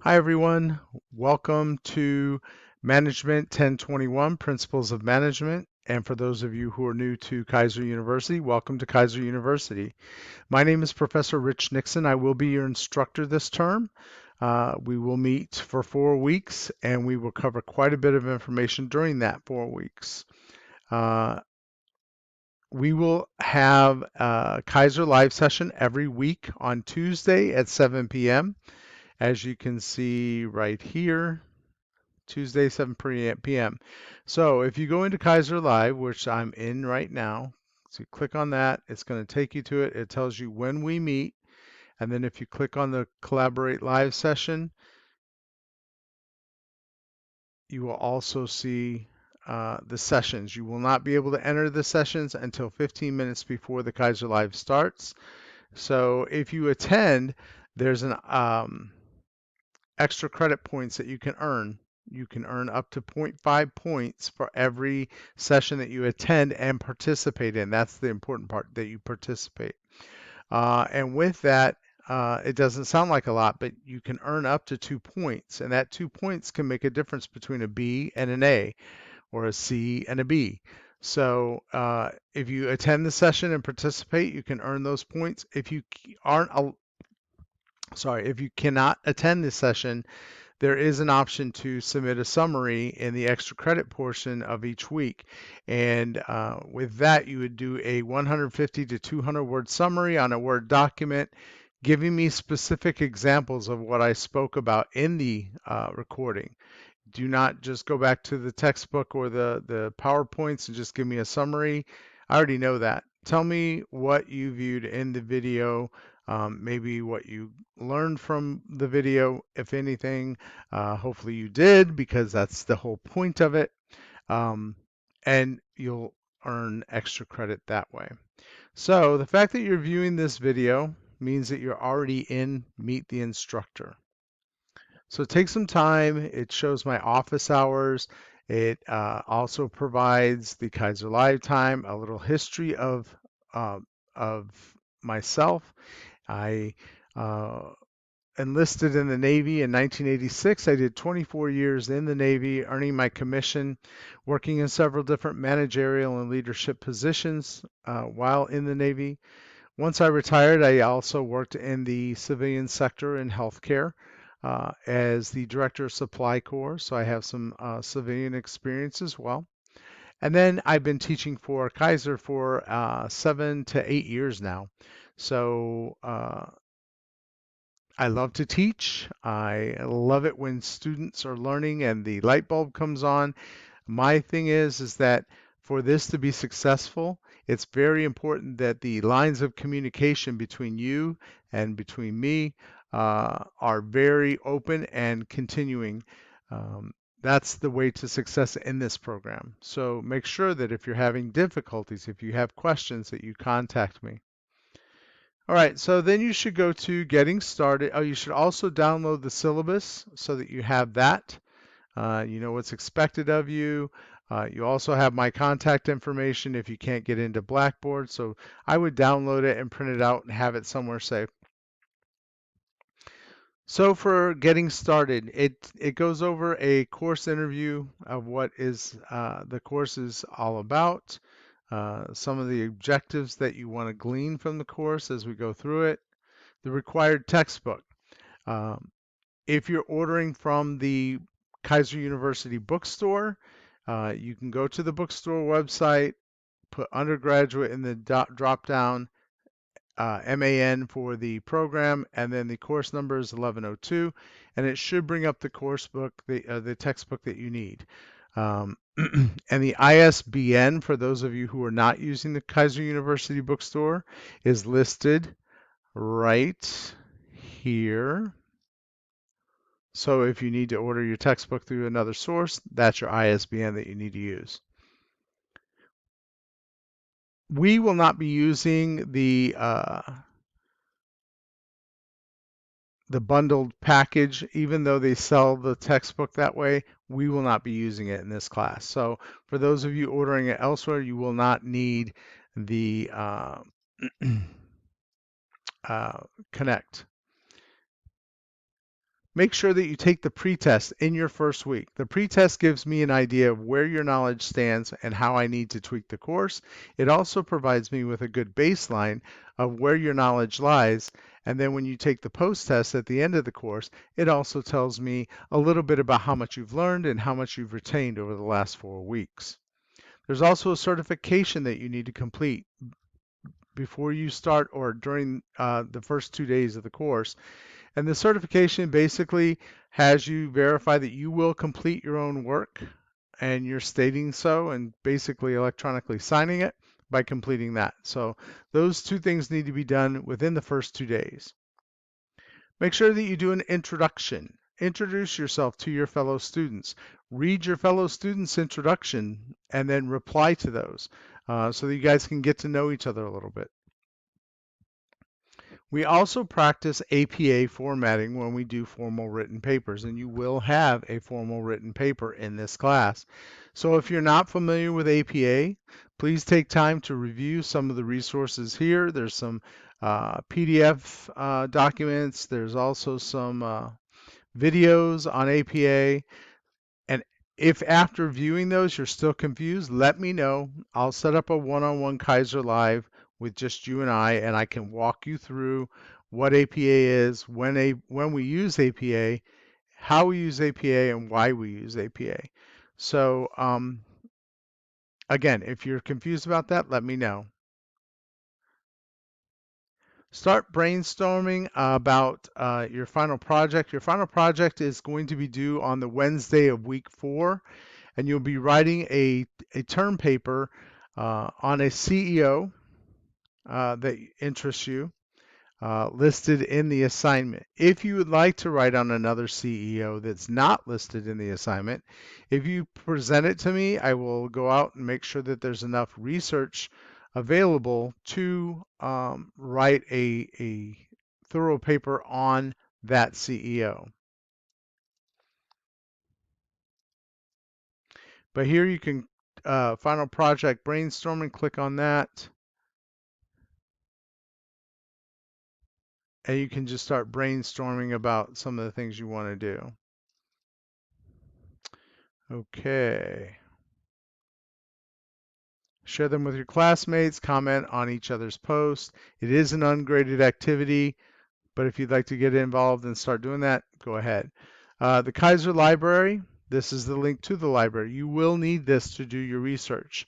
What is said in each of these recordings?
Hi, everyone. Welcome to Management 1021 Principles of Management. And for those of you who are new to Kaiser University, welcome to Kaiser University. My name is Professor Rich Nixon. I will be your instructor this term. We will meet for 4 weeks and we will cover quite a bit of information during that 4 weeks. Uh, we will have a Kaiser Live session every week on Tuesday at 7 p.m. As you can see right here. Tuesday, 7 p.m. So if you go into Kaiser Live, which I'm in right now, so you click on that, it's going to take you to it. It tells you when we meet. And then if you click on the Collaborate Live session, you will also see the sessions. You will not be able to enter the sessions until 15 minutes before the Kaiser Live starts. So if you attend, there's an extra credit points that you can earn. You can earn up to zero point 0.5 points for every session that you attend and participate in. That's the important part, that you participate. And with that, it doesn't sound like a lot, but you can earn up to 2 points, and that 2 points can make a difference between a B and an A, or a C and a B. So if you attend the session and participate, you can earn those points. If you aren't, sorry, if you cannot attend this session, there is an option to submit a summary in the extra credit portion of each week. And with that, you would do a 150 to 200 word summary on a Word document, giving me specific examples of what I spoke about in the recording. Do not just go back to the textbook or the PowerPoints and just give me a summary. I already know that. Tell me what you viewed in the video, maybe what you learned from the video, if anything. Hopefully you did, because that's the whole point of it. Um, and you'll earn extra credit that way. So the fact that you're viewing this video means that you're already in Meet the Instructor. So take some time. It shows my office hours. It also provides the Kaiser Live time, a little history uh, of myself. I uh, enlisted in the Navy in 1986. I did 24 years in the Navy, earning my commission, working in several different managerial and leadership positions while in the Navy. Once I retired, I also worked in the civilian sector in healthcare as the director of supply corps, so I have some civilian experience as well. And then I've been teaching for Kaiser for 7 to 8 years now. So I love to teach. I love it when students are learning and the light bulb comes on. My thing is that for this to be successful, it's very important that the lines of communication between you and between me are very open and continuing. Um, that's the way to success in this program. So make sure that if you're having difficulties, if you have questions, that you contact me. All right, so then you should go to Getting Started. Oh, you should also download the syllabus so that you have that. You know what's expected of you. You also have my contact information if you can't get into Blackboard. So I would download it and print it out and have it somewhere safe. So for getting started, it goes over a course interview of what is the course is all about, some of the objectives that you want to glean from the course as we go through it, the required textbook. Um, if you're ordering from the Kaiser University bookstore, you can go to the bookstore website, put undergraduate in the drop down, MAN for the program, and then the course number is 1102, and it should bring up the course book, the textbook that you need. And the ISBN, for those of you who are not using the Kaiser University bookstore, is listed right here. So if you need to order your textbook through another source, that's your ISBN that you need to use. We will not be using the bundled package, even though they sell the textbook that way. We will not be using it in this class. So for those of you ordering it elsewhere, you will not need the Connect. Make sure that you take the pretest in your first week. The pretest gives me an idea of where your knowledge stands and how I need to tweak the course. It also provides me with a good baseline of where your knowledge lies. And then when you take the post test at the end of the course, it also tells me a little bit about how much you've learned and how much you've retained over the last 4 weeks. There's also a certification that you need to complete before you start or during the first 2 days of the course. And the certification basically has you verify that you will complete your own work and you're stating so and basically electronically signing it by completing that. So those two things need to be done within the first 2 days. Make sure that you do an introduction. Introduce yourself to your fellow students. Read your fellow students' introduction and then reply to those so that you guys can get to know each other a little bit. We also practice APA formatting when we do formal written papers, and you will have a formal written paper in this class. So if you're not familiar with APA, please take time to review some of the resources here. There's some PDF documents. There's also some videos on APA. And if after viewing those you're still confused, let me know. I'll set up a one-on-one Kaiser Live with just you and I can walk you through what APA is, when we use APA, how we use APA, and why we use APA. So again, if you're confused about that, let me know. Start brainstorming about your final project. Your final project is going to be due on the Wednesday of week 4. And you'll be writing a term paper on a CEO that interests you listed in the assignment. If you would like to write on another CEO that's not listed in the assignment, if you present it to me, I will go out and make sure that there's enough research available to write a thorough paper on that CEO. But here you can final project brainstorming, click on that. And you can just start brainstorming about some of the things you want to do. Okay. Share them with your classmates, comment on each other's posts. It is an ungraded activity, but if you'd like to get involved and start doing that, go ahead. The Kaiser Library, this is the link to the library. You will need this to do your research.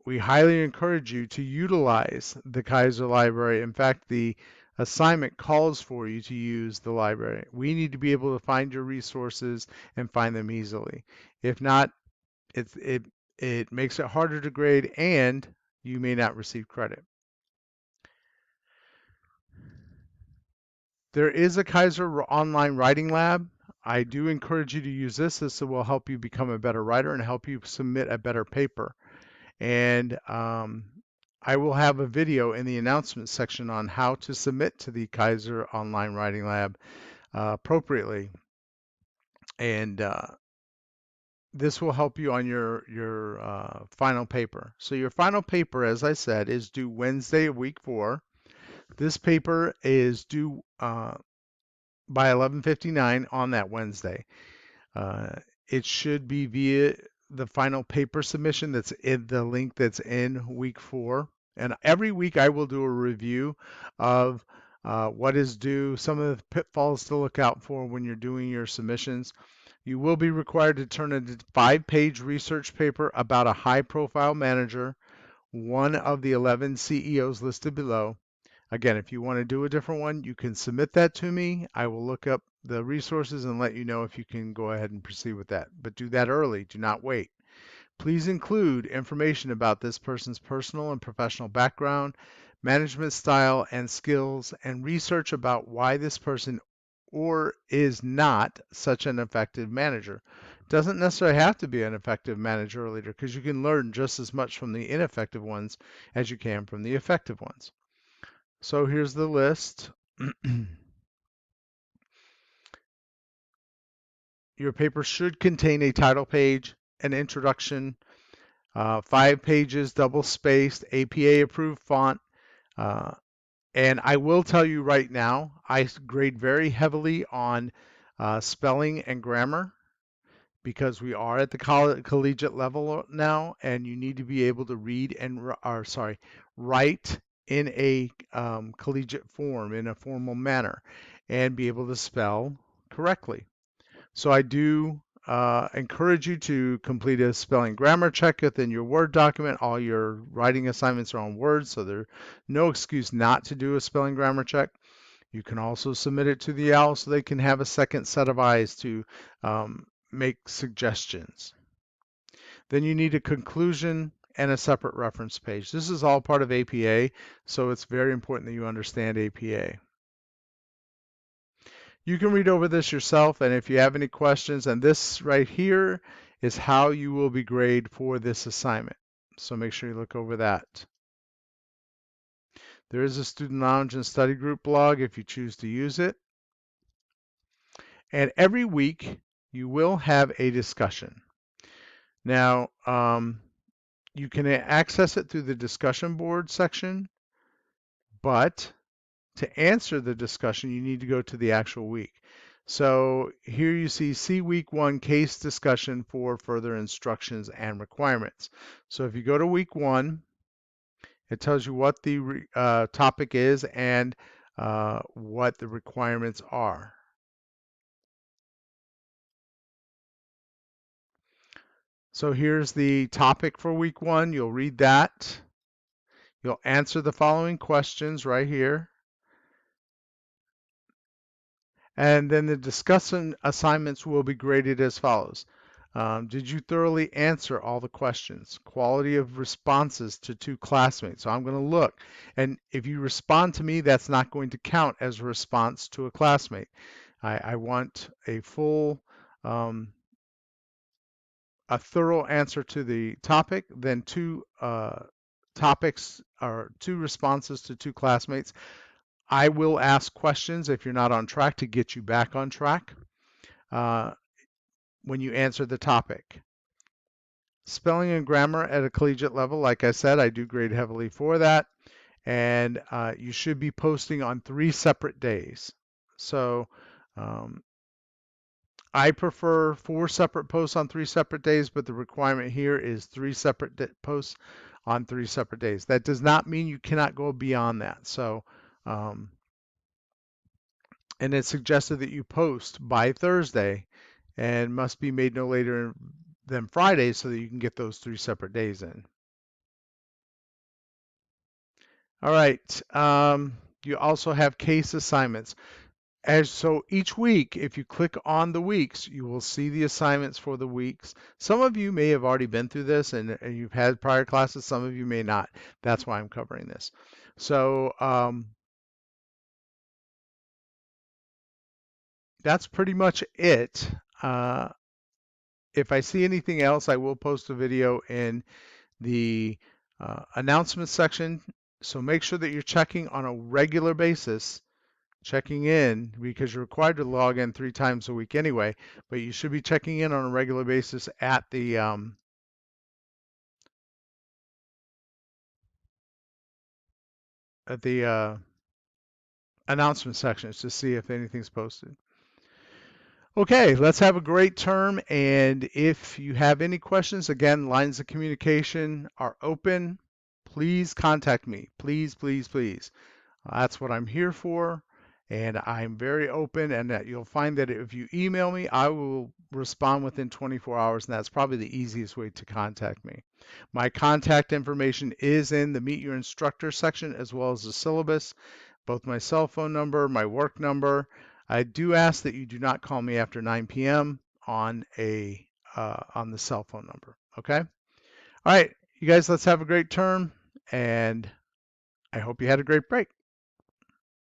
We highly encourage you to utilize the Kaiser Library. In fact, the assignment calls for you to use the library. We need to be able to find your resources and find them easily. If not, it makes it harder to grade and you may not receive credit. There is a Kaiser online writing lab. I do encourage you to use this. This will help you become a better writer and help you submit a better paper. And I will have a video in the announcement section on how to submit to the Kaiser Online Writing Lab appropriately. And this will help you on your final paper. So your final paper, as I said, is due Wednesday of week 4. This paper is due by 11:59 on that Wednesday. It should be via the final paper submission that's in the link that's in week 4. And every week I will do a review of what is due, some of the pitfalls to look out for when you're doing your submissions. You will be required to turn in a 5-page research paper about a high-profile manager, one of the 11 CEOs listed below. Again, if you want to do a different one, you can submit that to me. I will look up the resources and let you know if you can go ahead and proceed with that. But do that early. Do not wait. Please include information about this person's personal and professional background, management style and skills, and research about why this person or is not such an effective manager. Doesn't necessarily have to be an effective manager or leader because you can learn just as much from the ineffective ones as you can from the effective ones. So here's the list. Your paper should contain a title page, an introduction, 5 pages, double spaced, APA approved font, And I will tell you right now, I grade very heavily on spelling and grammar because we are at the collegiate level now, and you need to be able to read and, or sorry, write in a collegiate form, in a formal manner, and be able to spell correctly. So I do encourage you to complete a spelling grammar check within your Word document. All your writing assignments are on Word, so there's no excuse not to do a spelling grammar check. You can also submit it to the OWL so they can have a second set of eyes to make suggestions. Then you need a conclusion and a separate reference page. This is all part of APA, so it's very important that you understand APA. You can read over this yourself, and if you have any questions, and this right here is how you will be graded for this assignment. So make sure you look over that. There is a student lounge and study group blog if you choose to use it. And every week you will have a discussion. Now, you can access it through the discussion board section, but to answer the discussion, you need to go to the actual week. So here you see week 1 case discussion for further instructions and requirements. So if you go to week 1, it tells you what the topic is and what the requirements are. So here's the topic for week 1. You'll read that. You'll answer the following questions right here. And then the discussion assignments will be graded as follows. Did you thoroughly answer all the questions? Quality of responses to 2 classmates. So I'm going to look. And if you respond to me, that's not going to count as a response to a classmate. I want a full, a thorough answer to the topic, then 2 topics or 2 responses to 2 classmates. I will ask questions if you're not on track to get you back on track when you answer the topic. Spelling and grammar at a collegiate level, like I said, I do grade heavily for that. And you should be posting on 3 separate days. So I prefer 4 separate posts on 3 separate days, but the requirement here is 3 separate posts on 3 separate days. That does not mean you cannot go beyond that. So and it's suggested that you post by Thursday and must be made no later than Friday so that you can get those 3 separate days in. All right. You also have case assignments. So each week, if you click on the weeks, you will see the assignments for the weeks. Some of you may have already been through this and you've had prior classes. Some of you may not. That's why I'm covering this. So that's pretty much it. If I see anything else, I will post a video in the announcements section. So make sure that you're checking on a regular basis, checking in because you're required to log in 3 times a week anyway, but you should be checking in on a regular basis at the announcement sections to see if anything's posted. Okay, let's have a great term. And if you have any questions, again, lines of communication are open. Please contact me. Please, please, please. That's what I'm here for. And I'm very open, and that you'll find that if you email me, I will respond within 24 hours, and that's probably the easiest way to contact me. My contact information is in the Meet Your Instructor section as well as the syllabus, both my cell phone number, my work number. I do ask that you do not call me after 9 p.m. on the cell phone number. Okay. All right, you guys, let's have a great term, and I hope you had a great break.